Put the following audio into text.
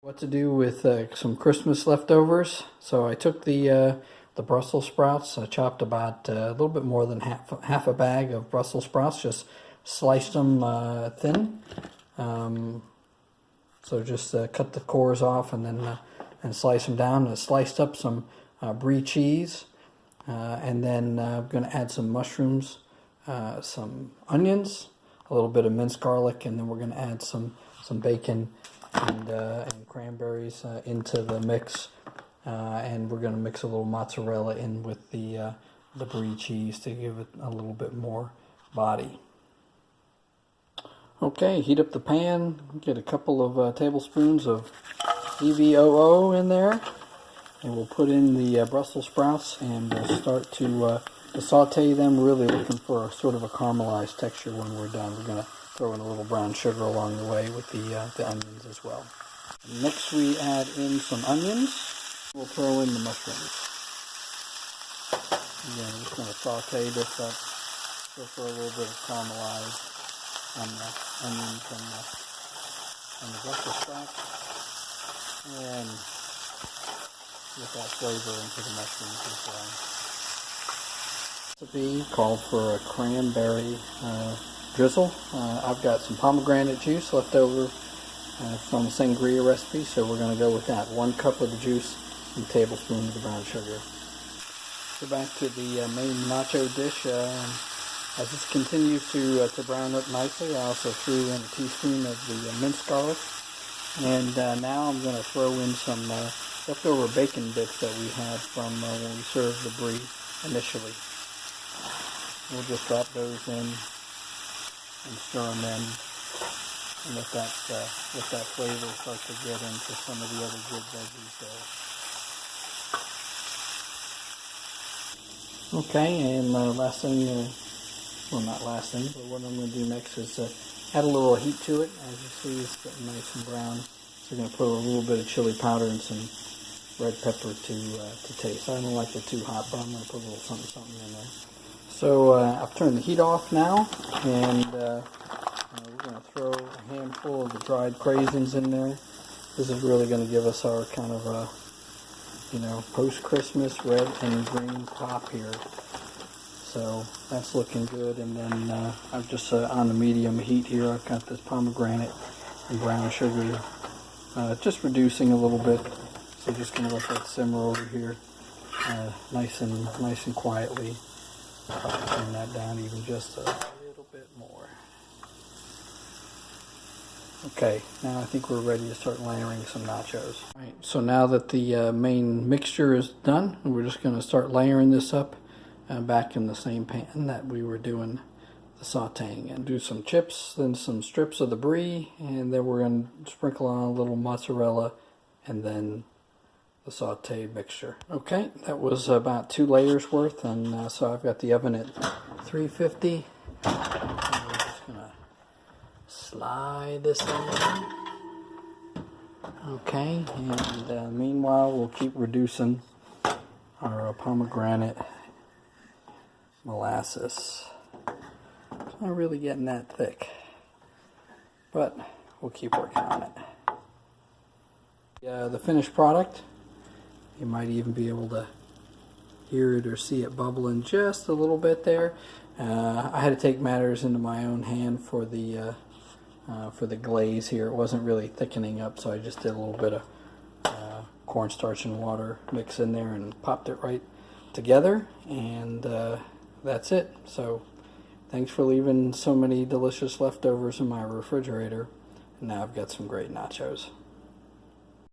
What to do with some Christmas leftovers. So I took the Brussels sprouts. I chopped about a little bit more than half a bag of Brussels sprouts. Just sliced them thin. So just cut the cores off and then and slice them down. I sliced up some Brie cheese, and then I'm going to add some mushrooms, some onions, a little bit of minced garlic, and then we're going to add some bacon and cranberries into the mix, and we're going to mix a little mozzarella in with the Brie cheese to give it a little bit more body. Okay, heat up the pan, get a couple of tablespoons of EVOO in there, and we'll put in the Brussels sprouts and we'll start to saute them, really looking for a sort of a caramelized texture when we're done. We're going to throw in a little brown sugar along the way with the onions as well. And next we add in some onions. We'll throw in the mushrooms. Again, we're just going to saute this up just for a little bit of caramelize on the onions and the Brussels sprouts, and get that flavor into the mushrooms as well. Recipe called for a cranberry drizzle. I've got some pomegranate juice left over from the sangria recipe, so we're going to go with that. 1 cup of the juice and a tablespoon of the brown sugar. So back to the main nacho dish. As this continues to brown up nicely, I also threw in a teaspoon of the minced garlic. And now I'm going to throw in some leftover bacon bits that we had from when we served the Brie initially. We'll just drop those in and stir them in, and let that flavor start to get into some of the other good veggies there. Okay, and last thing, well, not last thing, but what I'm going to do next is add a little heat to it. As you see, it's getting nice and brown. So we're going to put a little bit of chili powder and some red pepper to taste. I don't like it too hot, but I'm going to put a little something in there. So I've turned the heat off now, and we're going to throw a handful of the dried craisins in there. This is really going to give us our kind of post-Christmas red and green pop here. So that's looking good. And then I've just on the medium heat here, I've got this pomegranate and brown sugar just reducing a little bit. So just going to let that simmer over here nice and quietly. Turn that down even just a little bit more. Okay, now I think we're ready to start layering some nachos. All right, so now that the main mixture is done, we're just going to start layering this up back in the same pan that we were doing the sauteing, and do some chips, then some strips of the Brie, and then we're going to sprinkle on a little mozzarella, and then the sauteed mixture. Okay, that was about 2 layers worth, and so I've got the oven at 350. And we're just gonna slide this in. Okay, and meanwhile we'll keep reducing our pomegranate molasses. It's not really getting that thick, but we'll keep working on it. The finished product, you might even be able to hear it or see it bubbling just a little bit there. I had to take matters into my own hand for the glaze here. It wasn't really thickening up, so I just did a little bit of cornstarch and water mix in there and popped it right together, and that's it. So thanks for leaving so many delicious leftovers in my refrigerator, and now I've got some great nachos.